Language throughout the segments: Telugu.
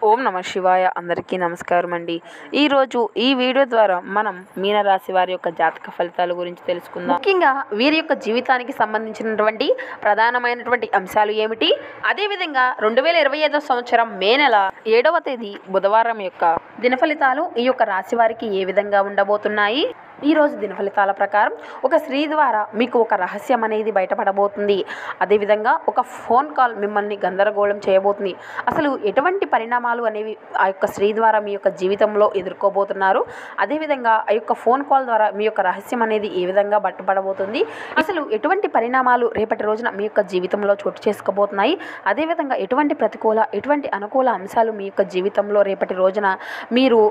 ఓం నమ శివాయ. అందరికీ నమస్కారం అండి. ఈరోజు ఈ వీడియో ద్వారా మనం మీనరాశి వారి యొక్క జాతక ఫలితాల గురించి తెలుసుకుందాం. ముఖ్యంగా వీరి యొక్క జీవితానికి సంబంధించినటువంటి ప్రధానమైనటువంటి అంశాలు ఏమిటి, అదేవిధంగా 2025 సంవత్సరం మే నెల 7వ తేదీ బుధవారం యొక్క దిన ఫలితాలు ఈ యొక్క రాశి వారికి ఏ విధంగా ఉండబోతున్నాయి. ఈరోజు దిన ఫలితాల ప్రకారం ఒక స్త్రీ ద్వారా మీకు ఒక రహస్యం అనేది బయటపడబోతుంది. అదేవిధంగా ఒక ఫోన్ కాల్ మిమ్మల్ని గందరగోళం చేయబోతుంది. అసలు ఎటువంటి పరిణామాలు అనేవి ఆ యొక్క స్త్రీ ద్వారా మీ యొక్క జీవితంలో ఎదుర్కోబోతున్నారు, అదేవిధంగా ఆ యొక్క ఫోన్ కాల్ ద్వారా మీ యొక్క రహస్యం అనేది ఏ విధంగా బయటపడబోతుంది, అసలు ఎటువంటి పరిణామాలు రేపటి రోజున మీ యొక్క జీవితంలో చోటు చేసుకోబోతున్నాయి, అదేవిధంగా ఎటువంటి ప్రతికూల ఎటువంటి అనుకూల అంశాలు మీ యొక్క జీవితంలో రేపటి రోజున మీరు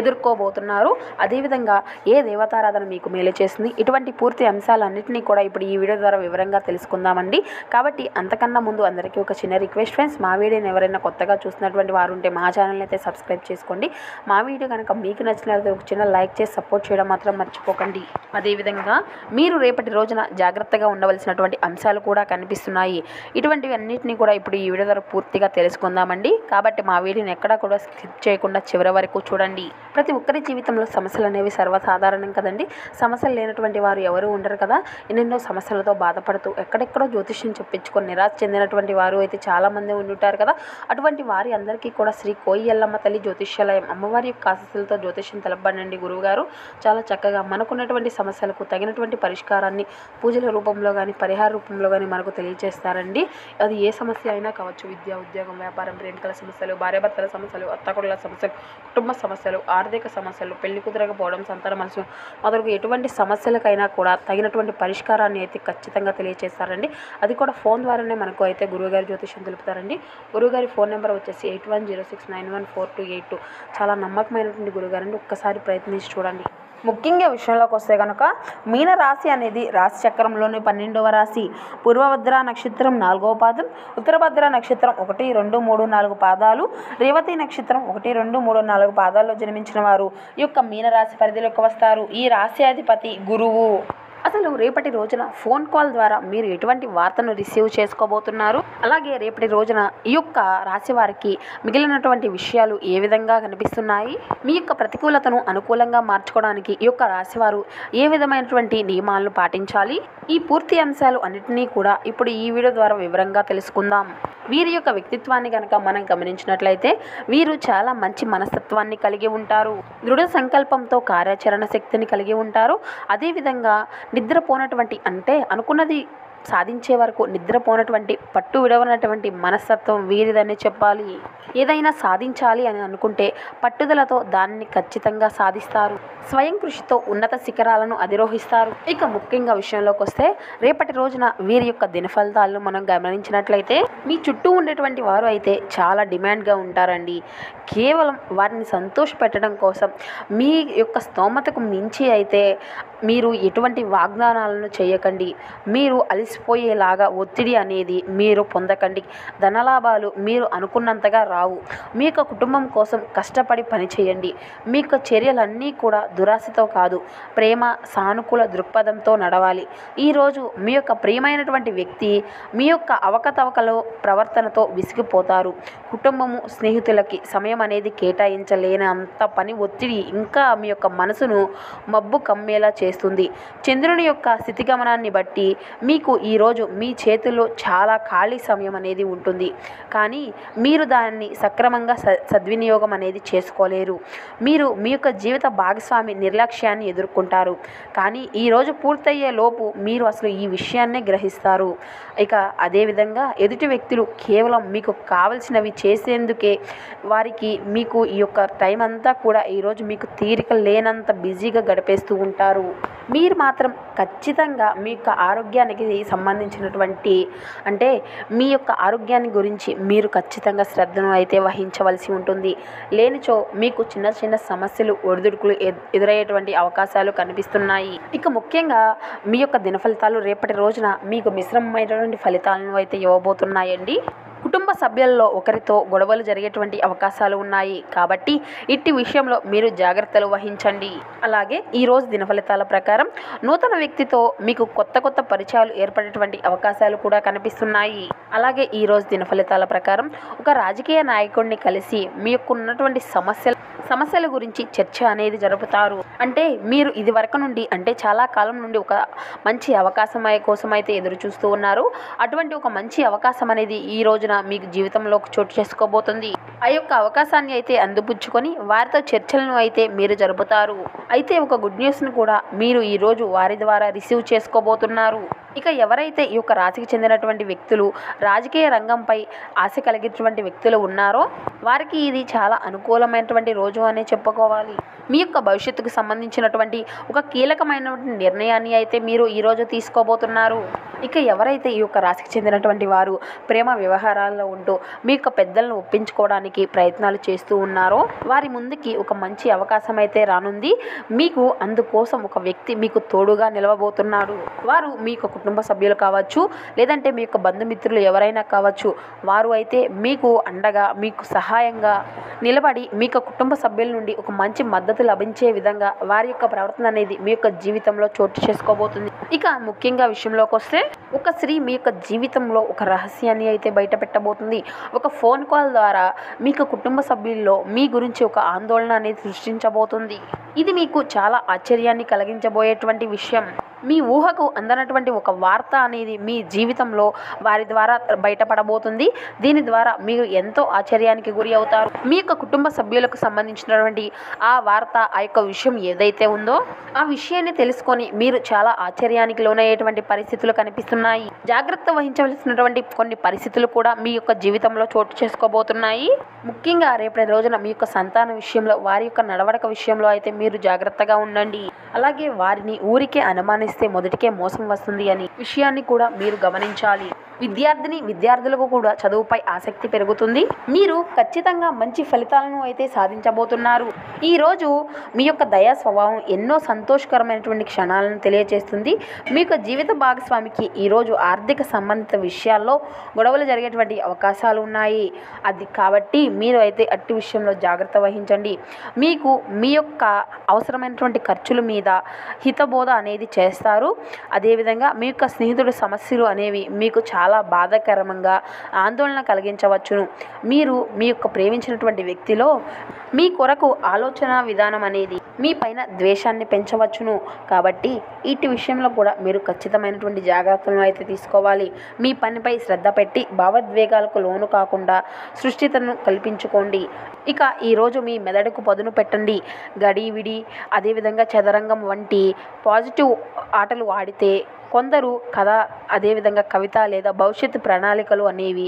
ఎదుర్కోబోతున్నారు, అదేవిధంగా ఏ దేవతారాధన మీకు మేలు చేస్తుంది, ఇటువంటి పూర్తి అంశాలన్నింటినీ కూడా ఇప్పుడు ఈ వీడియో ద్వారా వివరంగా తెలుసుకుందామండి. కాబట్టి అంతకన్నా ముందు అందరికీ ఒక చిన్న రిక్వెస్ట్ ఫ్రెండ్స్, మా వీడియోని ఎవరైనా కొత్తగా చూసినటువంటి వారు ఉంటే మా ఛానల్ని అయితే సబ్స్క్రైబ్ చేసుకోండి. మా వీడియో కనుక మీకు నచ్చినట్లయితే ఒక చిన్న లైక్ చేసి సపోర్ట్ చేయడం మాత్రం మర్చిపోకండి. అదేవిధంగా మీరు రేపటి రోజున జాగ్రత్తగా ఉండవలసినటువంటి అంశాలు కూడా కనిపిస్తున్నాయి. ఇటువంటివి అన్నింటినీ కూడా ఇప్పుడు ఈ వీడియో ద్వారా పూర్తిగా తెలుసుకుందామండి. కాబట్టి మా వీడియోని ఎక్కడా కూడా స్కిప్ చేయకుండా చివరి వరకు చూడండి. ప్రతి ఒక్కరి జీవితంలో సమస్యలు అనేవి సర్వసాధారణం కదండి. సమస్యలు లేనటువంటి వారు ఎవరు ఉండరు కదా. ఎన్నెన్నో సమస్యలతో బాధపడుతూ ఎక్కడెక్కడో జ్యోతిష్యం చెప్పించుకొని నిరాశ చెందినటువంటి వారు అయితే చాలామంది ఉండుంటారు కదా. అటువంటి వారి అందరికీ కూడా శ్రీ కోయి ఎల్లమ్మ తల్లి జ్యోతిష్యాలయం అమ్మవారి యొక్క ఆశీస్సులతో జ్యోతిష్యం తెలపబడండి. గురువుగారు చాలా చక్కగా మనకున్నటువంటి సమస్యలకు తగినటువంటి పరిష్కారాన్ని పూజల రూపంలో కానీ పరిహార రూపంలో కానీ మనకు తెలియజేస్తారండి. అది ఏ సమస్య అయినా కావచ్చు, విద్య, ఉద్యోగం, వ్యాపారం, ప్రేమికల సమస్యలు, భార్యాభర్తల సమస్యలు, అత్తకొడుల సమస్యలు, కుటుంబ సమస్యలు, ఆర్థిక సమస్యలు, పెళ్లి కుదరకపోవడం, సంతాన మనసు మొదలగు ఎటువంటి సమస్యలకైనా కూడా తగినటువంటి పరిష్కారాన్ని అయితే ఖచ్చితంగా తెలియజేస్తారండి. అది కూడా ఫోన్ ద్వారానే మనకు అయితే గురువుగారి జ్యోతిష్యం తెలుపుతారండి. గురువుగారి ఫోన్ నెంబర్ వచ్చేసి 8106914282. చాలా నమ్మకమైనటువంటి గురువుగారండి. ఒక్కసారి ప్రయత్నించి చూడండి. ముఖ్యంగా విషయంలోకి వస్తే కనుక మీన రాశి అనేది రాశి చక్రంలోని 12వ రాశి. పూర్వభద్ర నక్షత్రం 4వ పాదం, ఉత్తరభద్ర నక్షత్రం 1, 2, 3, 4 పాదాలు, రేవతి నక్షత్రం 1, 2, 3, 4 పాదాల్లో జన్మించిన వారు ఈ యొక్క మీనరాశి పరిధిలోకి వస్తారు. ఈ రాశి అధిపతి గురువు. అసలు రేపటి రోజున ఫోన్ కాల్ ద్వారా మీరు ఎటువంటి వార్తను రిసీవ్ చేసుకోబోతున్నారు, అలాగే రేపటి రోజున ఈ యొక్క రాశి వారికి మిగిలినటువంటి విషయాలు ఏ విధంగా కనిపిస్తున్నాయి, మీ యొక్క ప్రతికూలతను అనుకూలంగా మార్చుకోవడానికి ఈ యొక్క రాశివారు ఏ విధమైనటువంటి నియమాలను పాటించాలి, ఈ పూర్తి అంశాలు అన్నింటినీ కూడా ఇప్పుడు ఈ వీడియో ద్వారా వివరంగా తెలుసుకుందాం. వీరి యొక్క వ్యక్తిత్వాన్ని కనుక మనం గమనించినట్లయితే వీరు చాలా మంచి మనస్తత్వాన్ని కలిగి ఉంటారు, దృఢ సంకల్పంతో కార్యాచరణ శక్తిని కలిగి ఉంటారు. అదేవిధంగా నిద్రపోనటువంటి అంటే అనుకున్నది సాధించే వరకు నిద్రపోనటువంటి పట్టు విడవనటువంటి మనస్తత్వం వీరిదని చెప్పాలి. ఏదైనా సాధించాలి అని అనుకుంటే పట్టుదలతో దానిని ఖచ్చితంగా సాధిస్తారు. స్వయం కృషితో ఉన్నత శిఖరాలను అధిరోహిస్తారు. ఇక ముఖ్యంగా విషయంలోకి వస్తే రేపటి రోజున వీరి యొక్క దిన ఫలితాలను మనం గమనించినట్లయితే మీ చుట్టూ ఉండేటువంటి వారు అయితే చాలా డిమాండ్గా ఉంటారండి. కేవలం వారిని సంతోషపెట్టడం కోసం మీ యొక్క స్తోమతకు మించి అయితే మీరు ఎటువంటి వాగ్దానాలను చేయకండి. మీరు అలసిపోయేలాగా ఒత్తిడి అనేది మీరు పొందకండి. ధనలాభాలు మీరు అనుకున్నంతగా రావు. మీ యొక్క కుటుంబం కోసం కష్టపడి పనిచేయండి. మీ యొక్క చర్యలన్నీ కూడా దురాశతో కాదు, ప్రేమ సానుకూల దృక్పథంతో నడవాలి. ఈరోజు మీ యొక్క ప్రియమైనటువంటి వ్యక్తి మీ యొక్క అవకతవకలో ప్రవర్తనతో విసిగిపోతారు. కుటుంబము స్నేహితులకి సమయం అనేది కేటాయించలేనంత పని ఒత్తిడి ఇంకా మీ యొక్క మనసును మబ్బు కమ్మేలా చేస్తుంది. చంద్రుని యొక్క స్థితిగమనాన్ని బట్టి మీకు ఈరోజు మీ చేతుల్లో చాలా ఖాళీ సమయం అనేది ఉంటుంది, కానీ మీరు దానిని సక్రమంగా సద్వినియోగం అనేది చేసుకోలేరు. మీరు మీ యొక్క జీవిత భాగస్వామి నిర్లక్ష్యాన్ని ఎదుర్కొంటారు, కానీ ఈరోజు పూర్తయ్యే లోపు మీరు అసలు ఈ విషయాన్నే గ్రహిస్తారు. ఇక అదేవిధంగా ఎదుటి వ్యక్తులు కేవలం మీకు కావలసినవి చేసేందుకే వారికి మీకు ఈ యొక్క టైం అంతా కూడా ఈరోజు మీకు తీరిక లేనంత బిజీగా గడిపేస్తూ ఉంటారు. మీరు మాత్రం ఖచ్చితంగా మీ యొక్క ఆరోగ్యానికి సంబంధించినటువంటి అంటే మీ యొక్క ఆరోగ్యాన్ని గురించి మీరు ఖచ్చితంగా శ్రద్ధను అయితే వహించవలసి ఉంటుంది. లేనిచో మీకు చిన్న చిన్న సమస్యలు ఒడిదుడుకులు ఎదురయ్యేటువంటి అవకాశాలు కనిపిస్తున్నాయి. ఇక ముఖ్యంగా మీ యొక్క దిన ఫలితాలు రేపటి రోజున మీకు మిశ్రమమైనటువంటి ఫలితాలను అయితే ఇవ్వబోతున్నాయండి. కుటుంబ సభ్యుల్లో ఒకరితో గొడవలు జరిగేటువంటి అవకాశాలు ఉన్నాయి. కాబట్టి ఇట్టి విషయంలో మీరు జాగ్రత్తలు వహించండి. అలాగే ఈరోజు దిన ఫలితాల ప్రకారం నూతన వ్యక్తితో మీకు కొత్త పరిచయాలు ఏర్పడేటువంటి అవకాశాలు కూడా కనిపిస్తున్నాయి. అలాగే ఈరోజు దిన ఫలితాల ప్రకారం ఒక రాజకీయ నాయకుడిని కలిసి మీకున్నటువంటి సమస్యల గురించి చర్చ అనేది జరుపుతారు. అంటే మీరు ఇది వరకు నుండి అంటే చాలా కాలం నుండి ఒక మంచి అవకాశం కోసం అయితే ఎదురు చూస్తూ ఉన్నారు. అటువంటి ఒక మంచి అవకాశం అనేది ఈ రోజున మీకు జీవితంలో చోటు చేసుకోబోతుంది. ఆ యొక్క అవకాశాన్ని అయితే అందిపుచ్చుకొని వారితో చర్చలను అయితే మీరు జరుపుతారు. అయితే ఒక గుడ్ న్యూస్ను కూడా మీరు ఈరోజు వారి ద్వారా రిసీవ్ చేసుకోబోతున్నారు. ఇక ఎవరైతే ఈ యొక్క రాశికి చెందినటువంటి వ్యక్తులు రాజకీయ రంగంపై ఆశ కలిగినటువంటి వ్యక్తులు ఉన్నారో వారికి ఇది చాలా అనుకూలమైనటువంటి రోజు అనే చెప్పుకోవాలి. మీ యొక్క భవిష్యత్తుకు సంబంధించినటువంటి ఒక కీలకమైనటువంటి నిర్ణయాన్ని అయితే మీరు ఈరోజు తీసుకోబోతున్నారు. ఇక ఎవరైతే ఈ యొక్క రాశికి చెందినటువంటి వారు ప్రేమ వ్యవహారాల్లో ఉంటూ మీ యొక్క పెద్దలను ఒప్పించుకోవడానికి ప్రయత్నాలు చేస్తూ ఉన్నారో వారి ముందుకి ఒక మంచి అవకాశం అయితే రానుంది. మీకు అందుకోసం ఒక వ్యక్తి మీకు తోడుగా నిలవబోతున్నారు. వారు మీ యొక్క కుటుంబ సభ్యులు కావచ్చు, లేదంటే మీ యొక్క బంధుమిత్రులు ఎవరైనా కావచ్చు. వారు అయితే మీకు అండగా మీకు సహాయంగా నిలబడి మీ యొక్క కుటుంబ సభ్యుల నుండి ఒక మంచి మద్దతు లభించే విధంగా వారి యొక్క ప్రవర్తన అనేది మీ యొక్క జీవితంలో చోటు చేసుకోబోతుంది. ఇక ముఖ్యంగా విషయంలోకి వస్తే ఒక స్త్రీ మీ యొక్క జీవితంలో ఒక రహస్యాన్ని అయితే బయట పెట్టబోతుంది. ఒక ఫోన్ కాల్ ద్వారా మీకు కుటుంబ సభ్యుల్లో మీ గురించి ఒక ఆందోళన అనేది సృష్టించబోతుంది. ఇది మీకు చాలా ఆశ్చర్యాన్ని కలిగించబోయేటువంటి విషయం. మీ ఊహకు అందనటువంటి ఒక వార్త అనేది మీ జీవితంలో వారి ద్వారా బయటపడబోతుంది. దీని ద్వారా మీరు ఎంతో ఆశ్చర్యానికి గురి అవుతారు. మీ యొక్క కుటుంబ సభ్యులకు సంబంధించినటువంటి ఆ వార్త ఆ యొక్క విషయం ఏదైతే ఉందో ఆ విషయాన్ని తెలుసుకొని మీరు చాలా ఆశ్చర్యానికి లోనయ్యేటువంటి పరిస్థితులు కనిపిస్తున్నాయి. జాగ్రత్త వహించవలసినటువంటి కొన్ని పరిస్థితులు కూడా మీ యొక్క జీవితంలో చోటు చేసుకోబోతున్నాయి. ముఖ్యంగా రేపటి రోజున మీ యొక్క సంతాన విషయంలో వారి యొక్క నడవడిక విషయంలో అయితే మీరు జాగ్రత్తగా ఉండండి. అలాగే వారిని ఊరికే అనుమానిస్తే మొదటికే మోసం వస్తుంది అనే విషయాన్ని కూడా మీరు గమనించాలి. విద్యార్థులకు కూడా చదువుపై ఆసక్తి పెరుగుతుంది. మీరు ఖచ్చితంగా మంచి ఫలితాలను అయితే సాధించబోతున్నారు. ఈరోజు మీ యొక్క దయా స్వభావం ఎన్నో సంతోషకరమైనటువంటి క్షణాలను తెలియజేస్తుంది. మీ యొక్క జీవిత భాగస్వామికి ఈరోజు ఆర్థిక సంబంధిత విషయాల్లో గొడవలు జరిగేటువంటి అవకాశాలు ఉన్నాయి. అది కాబట్టి మీరు అయితే అట్టి విషయంలో జాగ్రత్త వహించండి. మీకు మీ యొక్క అవసరమైనటువంటి ఖర్చుల మీద హితబోధ అనేది చేస్తారు. అదేవిధంగా మీ యొక్క స్నేహితుడి సమస్యలు అనేవి మీకు చాలా బాధాకరంగా ఆందోళన కలిగించవచ్చును. మీరు మీ యొక్క ప్రేమించినటువంటి వ్యక్తిలో మీ కొరకు ఆలోచన విధానం అనేది మీ పైన ద్వేషాన్ని పెంచవచ్చును. కాబట్టి ఇటు విషయంలో కూడా మీరు ఖచ్చితమైనటువంటి జాగ్రత్తలను అయితే తీసుకోవాలి. మీ పనిపై శ్రద్ధ పెట్టి భావోద్వేగాలకు లోను కాకుండా సృష్టితను కల్పించుకోండి. ఇక ఈరోజు మీ మెదడుకు పదును పెట్టండి. గడివిడి అదేవిధంగా చదరంగం వంటి పాజిటివ్ ఆటలు ఆడితే కొందరు కథ అదేవిధంగా కవిత లేదా భవిష్యత్తు ప్రణాళికలు అనేవి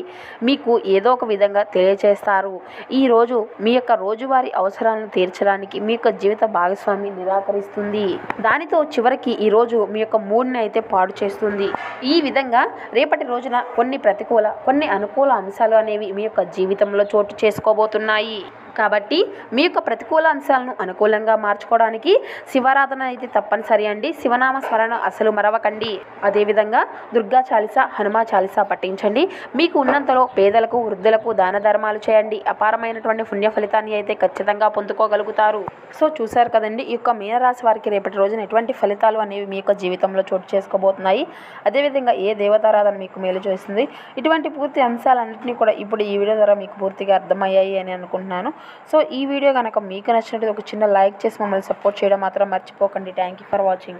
మీకు ఏదో ఒక విధంగా తెలియజేస్తారు. ఈరోజు మీ యొక్క రోజువారీ అవసరాలను తీర్చడానికి మీ యొక్క జీవిత భాగస్వామి నిరాకరిస్తుంది. దానితో చివరికి ఈరోజు మీ యొక్క మూడ్ని అయితే పాడు చేస్తుంది. ఈ విధంగా రేపటి రోజున కొన్ని అనుకూల అంశాలు అనేవి మీ యొక్క జీవితంలో చోటు చేసుకోబోతున్నాయి. కాబట్టి మీ యొక్క ప్రతికూల అంశాలను అనుకూలంగా మార్చుకోవడానికి శివారాధన అయితే తప్పనిసరి అండి. శివనామ స్మరణ అసలు మరవకండి. అదేవిధంగా దుర్గా చాలీస, హనుమా చాలీస పఠించండి. మీకు ఉన్నంతలో పేదలకు వృద్ధులకు దాన ధర్మాలు చేయండి. అపారమైనటువంటి పుణ్య ఫలితాన్ని అయితే ఖచ్చితంగా పొందుకోగలుగుతారు. సో చూశారు కదండి, ఈ యొక్క మీనరాశి వారికి రేపటి రోజున ఎటువంటి ఫలితాలు అనేవి మీ యొక్క జీవితంలో చోటు చేసుకోబోతున్నాయి. అదేవిధంగా ఏ దేవతారాధన మీకు మేలు చేస్తుంది, ఇటువంటి పూర్తి అంశాలన్నింటినీ కూడా ఇప్పుడు ఈ వీడియో ద్వారా మీకు పూర్తిగా అర్థమయ్యాయి అని అనుకుంటున్నాను. సో ఈ వీడియో కనుక మీకు నచ్చినట్టు ఒక చిన్న లైక్ చేసి మమ్మల్ని సపోర్ట్ చేయడం మాత్రం మర్చిపోకండి. Thank you for watching.